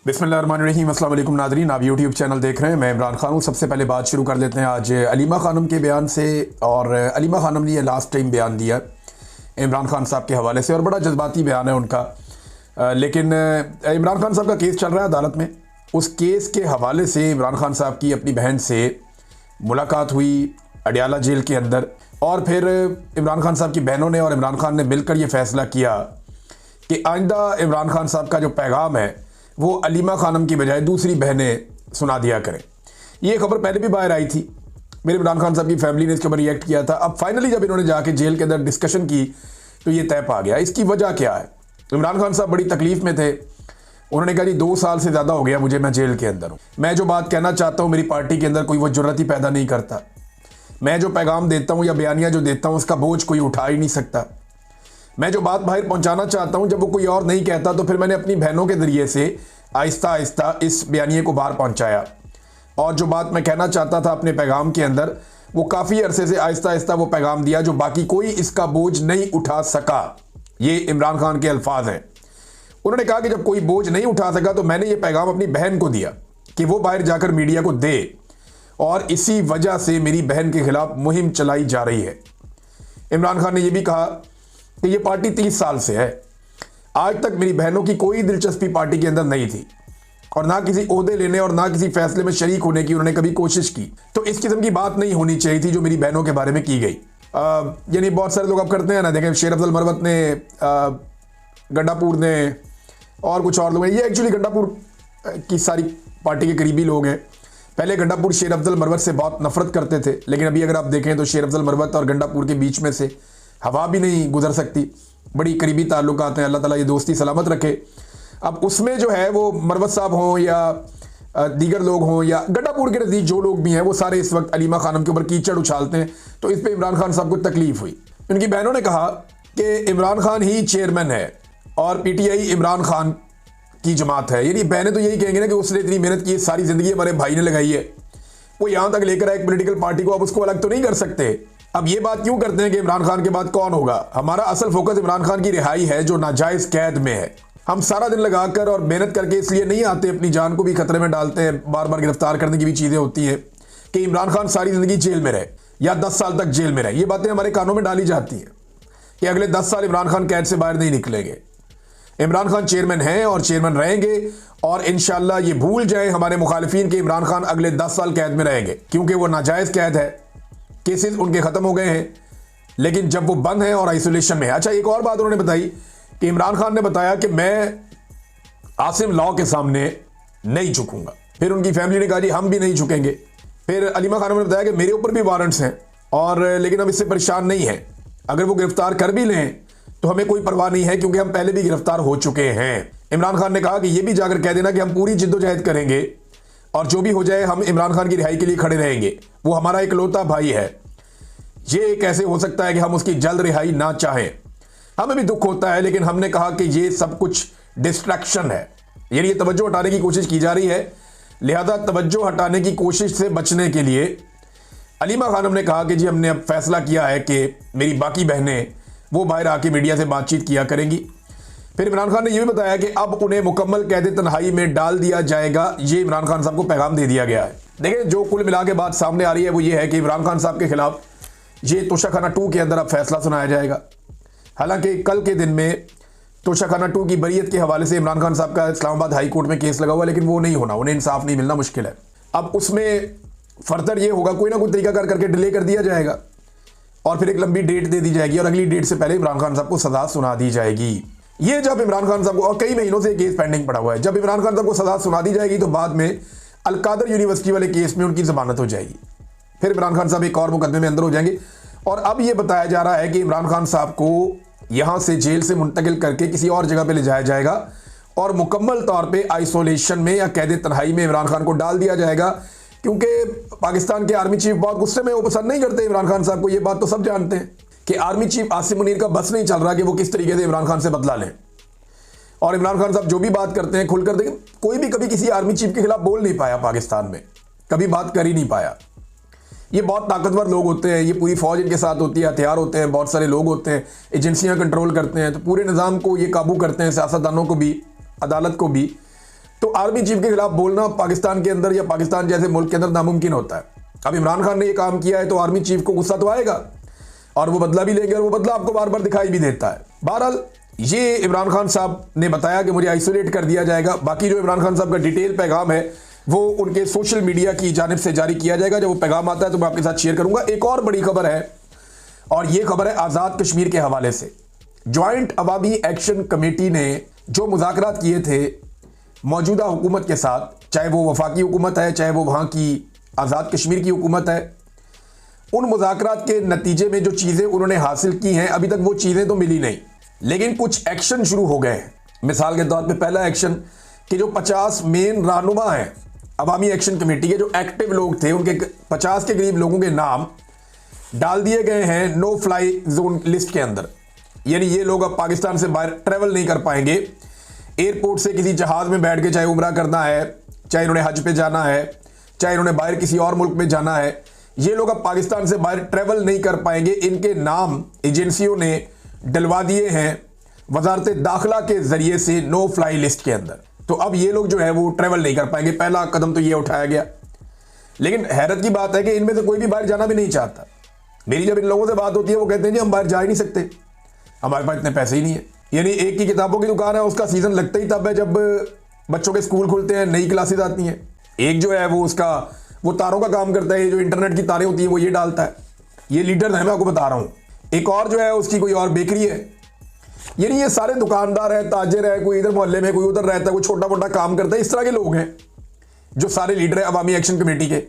बिस्मिल्लाहिर्रहमानिर्रहीम, अस्सलाम वालेकुम नाज़रीन, आप यूट्यूब चैनल देख रहे हैं। मैं इमरान खान हूँ। सबसे पहले बात शुरू कर लेते हैं आज अलीमा खानम के बयान से। और अलीमा खानम ने ये लास्ट टाइम बयान दिया इमरान खान साहब के हवाले से और बड़ा जज्बाती बयान है उनका। लेकिन इमरान खान साहब का केस चल रहा है अदालत में। उस केस के हवाले से इमरान खान साहब की अपनी बहन से मुलाकात हुई अडियाला जेल के अंदर, और फिर इमरान खान साहब की बहनों ने और इमरान खान ने मिलकर ये फ़ैसला किया कि आइंदा इमरान खान साहब का जो पैगाम है वो अलीमा खानम की बजाय दूसरी बहनें सुना दिया करें। ये खबर पहले भी बाहर आई थी, मेरे इमरान खान साहब की फैमिली ने इसके ऊपर रिएक्ट किया था। अब फाइनली जब इन्होंने जाके जेल के अंदर डिस्कशन की तो ये तय पा गया। इसकी वजह क्या है? इमरान खान साहब बड़ी तकलीफ में थे। उन्होंने कहा जी 2 साल से ज़्यादा हो गया मुझे, मैं जेल के अंदर हूँ। मैं जो बात कहना चाहता हूँ मेरी पार्टी के अंदर कोई वो जुर्रत ही पैदा नहीं करता। मैं जो पैगाम देता हूँ या बयानिया जो देता हूँ उसका बोझ कोई उठा ही नहीं सकता। मैं जो बात बाहर पहुंचाना चाहता हूं जब वो कोई और नहीं कहता तो फिर मैंने अपनी बहनों के ज़रिए से आहिस्ता आहिस्ता इस बयानिए को बाहर पहुंचाया। और जो बात मैं कहना चाहता था अपने पैगाम के अंदर वो काफ़ी अरसे से आहिस्ता आहिस्ता वो पैगाम दिया जो बाकी कोई इसका बोझ नहीं उठा सका। ये इमरान खान के अल्फाज हैं। उन्होंने कहा कि जब कोई बोझ नहीं उठा सका तो मैंने ये पैगाम अपनी बहन को दिया कि वो बाहर जाकर मीडिया को दे, और इसी वजह से मेरी बहन के खिलाफ मुहिम चलाई जा रही है। इमरान खान ने यह भी कहा कि ये पार्टी 30 साल से है। आज तक मेरी बहनों की कोई दिलचस्पी पार्टी के अंदर नहीं थी और ना किसी ओहदे लेने और ना किसी फैसले में शरीक होने की उन्होंने कभी कोशिश की। तो इस किस्म की बात नहीं होनी चाहिए थी जो मेरी बहनों के बारे में की गई। यानी बहुत सारे लोग अब करते हैं ना, देखें शेर अफजल मरवत ने, गंडापुर ने और कुछ और लोग हैं। ये एक्चुअली गंडापुर की सारी पार्टी के करीबी लोग हैं। पहले गंडापुर शेर अफजल मरवत से बहुत नफरत करते थे, लेकिन अभी अगर आप देखें तो शेर अफजल मरवत और गंडापुर के बीच में से हवा भी नहीं गुजर सकती। बड़ी करीबी ताल्लुकात हैं, अल्लाह ताला ये दोस्ती सलामत रखे। अब उसमें जो है वो मरवत साहब हों या दीगर लोग हों या गंडापुर के नज़दीक जो लोग भी हैं वो सारे इस वक्त अलीमा खानम के ऊपर कीचड़ उछालते हैं। तो इस पर इमरान खान साहब को तकलीफ हुई। उनकी बहनों ने कहा कि इमरान खान ही चेयरमैन है और PTI इमरान खान की जमात है। यानी बहनें तो यही कहेंगे ना कि उसने इतनी मेहनत की, सारी ज़िंदगी हमारे भाई ने लगाई है, वो यहाँ तक लेकर आए एक पोलिटिकल पार्टी को, अब उसको अलग तो नहीं कर सकते। अब ये बात क्यों करते हैं कि इमरान खान के बाद कौन होगा? हमारा असल फोकस इमरान खान की रिहाई है जो नाजायज़ कैद में है। हम सारा दिन लगाकर और मेहनत करके इसलिए नहीं आते, अपनी जान को भी खतरे में डालते हैं, बार बार गिरफ्तार करने की भी चीज़ें होती हैं कि इमरान खान सारी ज़िंदगी जेल में रहे या 10 साल तक जेल में रहे। ये बातें हमारे कानों में डाली जाती हैं कि अगले 10 साल इमरान खान कैद से बाहर नहीं निकलेंगे। इमरान खान चेयरमैन हैं और चेयरमैन रहेंगे, और इंशाल्लाह ये भूल जाएं हमारे मुखालिफिन के इमरान खान अगले 10 साल कैद में रहेंगे, क्योंकि वो नाजायज़ कैद है। केसेस उनके ख़त्म हो गए हैं, लेकिन जब वो बंद हैं और आइसोलेशन में है। अच्छा, एक और बात उन्होंने बताई कि इमरान खान ने बताया कि मैं आसिम लॉ के सामने नहीं झुकूंगा। फिर उनकी फैमिली ने कहा जी हम भी नहीं झुकेंगे। फिर अलीमा खानम ने बताया कि मेरे ऊपर भी वारंट्स हैं और लेकिन हम इससे परेशान नहीं हैं। अगर वो गिरफ्तार कर भी लें तो हमें कोई परवाह नहीं है, क्योंकि हम पहले भी गिरफ्तार हो चुके हैं। इमरान खान ने कहा कि यह भी जाकर कह देना कि हम पूरी जिद्दोजहद करेंगे और जो भी हो जाए हम इमरान खान की रिहाई के लिए खड़े रहेंगे। वो हमारा इकलौता भाई है। ये कैसे हो सकता है कि हम उसकी जल्द रिहाई ना चाहें? हमें भी दुख होता है, लेकिन हमने कहा कि ये सब कुछ डिस्ट्रैक्शन है, यानी ये तवज्जो हटाने की कोशिश की जा रही है। लिहाजा तवज्जो हटाने की कोशिश से बचने के लिए अलीमा खानम ने कहा कि जी हमने अब फैसला किया है कि मेरी बाकी बहनें वो बाहर आके मीडिया से बातचीत किया करेंगी। फिर इमरान खान ने यह भी बताया कि अब उन्हें मुकम्मल कैद तन्हाई में डाल दिया जाएगा। ये इमरान खान साहब को पैगाम दे दिया गया है। देखिए, जो कुल मिला के बात सामने आ रही है वो ये है कि इमरान खान साहब के खिलाफ ये तोशाखाना 2 के अंदर अब फैसला सुनाया जाएगा। हालांकि कल के दिन में तोशाखाना 2 की बरीयत के हवाले से इमरान खान साहब का इस्लामाबाद हाई कोर्ट में केस लगा हुआ, लेकिन वो नहीं होना, उन्हें इंसाफ नहीं मिलना मुश्किल है। अब उसमें फर्दर ये होगा, कोई ना कोई तरीका करके डिले कर दिया जाएगा और फिर एक लंबी डेट दे दी जाएगी और अगली डेट से पहले इमरान खान साहब को सजा सुना दी जाएगी। ये जब इमरान खान साहब को, और कई महीनों से केस पेंडिंग पड़ा हुआ है, जब इमरान खान साहब को सजा सुना दी जाएगी तो बाद में अलकादर यूनिवर्सिटी वाले केस में उनकी जमानत हो जाएगी। फिर इमरान खान साहब एक और मुकदमे में अंदर हो जाएंगे। और अब यह बताया जा रहा है कि इमरान खान साहब को यहां से जेल से मुंतकिल करके किसी और जगह पर ले जाया जाएगा और मुकम्मल तौर पर आइसोलेशन में या कैद तन्हाई में इमरान खान को डाल दिया जाएगा, क्योंकि पाकिस्तान के आर्मी चीफ बहुत गुस्से में, वो पसंद नहीं करते इमरान खान साहब को। ये बात तो सब जानते हैं कि आर्मी चीफ आसिम मुनीर का बस नहीं चल रहा कि वो किस तरीके से इमरान खान से बदला लें। और इमरान खान साहब जो भी बात करते हैं खुलकर, देखें कोई भी कभी किसी आर्मी चीफ के खिलाफ बोल नहीं पाया पाकिस्तान में, कभी बात कर ही नहीं पाया। ये बहुत ताकतवर लोग होते हैं, ये पूरी फौज इनके साथ होती है, हथियार होते हैं, बहुत सारे लोग होते हैं, एजेंसियां कंट्रोल करते हैं, तो पूरे निज़ाम को ये काबू करते हैं, सियासतदानों को भी, अदालत को भी। तो आर्मी चीफ के खिलाफ बोलना पाकिस्तान के अंदर या पाकिस्तान जैसे मुल्क के अंदर नामुमकिन होता है। अब इमरान खान ने ये काम किया है तो आर्मी चीफ को गुस्सा तो आएगा और वो बदला भी लेंगे, और वो बदला आपको बार बार दिखाई भी देता है। बहरहाल ये इमरान खान साहब ने बताया कि मुझे आइसोलेट कर दिया जाएगा। बाकी जो इमरान खान साहब का डिटेल पैगाम है वो उनके सोशल मीडिया की जानिब से जारी किया जाएगा। जब वो पैगाम आता है तो मैं आपके साथ शेयर करूंगा। एक और बड़ी खबर है, और ये खबर है आज़ाद कश्मीर के हवाले से। ज्वाइंट अवामी एक्शन कमेटी ने जो मुज़ाकरात किए थे मौजूदा हुकूमत के साथ, चाहे वो वफाकी हुकूमत है चाहे वो वहाँ की आज़ाद कश्मीर की हुकूमत है, उन मुज़ाकरात के नतीजे में जो चीज़ें उन्होंने हासिल की हैं अभी तक वो चीज़ें तो मिली नहीं, लेकिन कुछ एक्शन शुरू हो गए हैं। मिसाल के तौर पे पहला एक्शन कि जो 50 मेन रहनुमा हैं अवामी एक्शन कमेटी के, जो एक्टिव लोग थे, उनके 50 के करीब लोगों के नाम डाल दिए गए हैं नो फ्लाई जोन लिस्ट के अंदर। यानी ये लोग अब पाकिस्तान से बाहर ट्रेवल नहीं कर पाएंगे। एयरपोर्ट से किसी जहाज में बैठ के चाहे उम्रा करना है, चाहे इन्होंने हज पे जाना है, चाहे इन्होंने बाहर किसी और मुल्क में जाना है, ये लोग अब पाकिस्तान से बाहर ट्रेवल नहीं कर पाएंगे। इनके नाम एजेंसियों ने डलवा दिए हैं वजारत दाखिला के जरिए से नो फ्लाई लिस्ट के अंदर। तो अब ये लोग जो है वो ट्रेवल नहीं कर पाएंगे। पहला कदम तो ये उठाया गया, लेकिन हैरत की बात है कि इनमें से कोई भी बाहर जाना भी नहीं चाहता। मेरी जब इन लोगों से बात होती है वो कहते हैं जी हम बाहर जा ही नहीं सकते, हमारे पास इतने पैसे ही नहीं है। यानी एक की किताबों की दुकान है, उसका सीजन लगता ही तब है जब बच्चों के स्कूल खुलते हैं, नई क्लासेस आती हैं। एक जो है वो उसका वो तारों का काम करता है, जो इंटरनेट की तारें होती हैं वो ये डालता है। ये लीडर है, मैं आपको बता रहा हूँ। एक और जो है उसकी कोई और बेकरी है। यानी ये सारे दुकानदार हैं, ताजिर है, कोई इधर मोहल्ले में, कोई उधर रहता है, कोई छोटा मोटा काम करता है। इस तरह के लोग हैं जो सारे लीडर है अवामी एक्शन कमेटी के।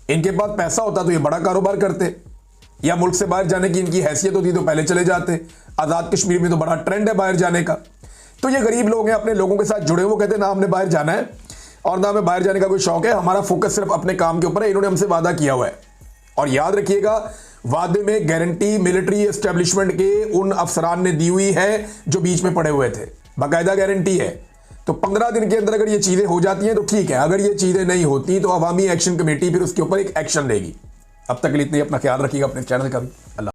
इनके पास पैसा होता तो ये बड़ा कारोबार करते, या मुल्क से बाहर जाने की इनकी हैसियत होती तो पहले चले जाते। आज़ाद कश्मीर में तो बड़ा ट्रेंड है बाहर जाने का। तो ये गरीब लोग हैं, अपने लोगों के साथ जुड़े, वो कहते हैं ना हमने बाहर जाना है और ना हमें बाहर जाने का कोई शौक है, हमारा फोकस सिर्फ अपने काम के ऊपर है। इन्होंने हमसे वादा किया हुआ है, और याद रखिएगा वादे में गारंटी मिलिट्री एस्टेब्लिशमेंट के उन अफसरान ने दी हुई है जो बीच में पड़े हुए थे, बाकायदा गारंटी है। तो 15 दिन के अंदर अगर ये चीजें हो जाती हैं तो ठीक है, अगर ये चीजें नहीं होती तो अवामी एक्शन कमेटी फिर उसके ऊपर एक एक्शन लेगी। अब तक के लिए इतना ही, अपना ख्याल रखिएगा, अपने चैनल का भी। अल्लाह।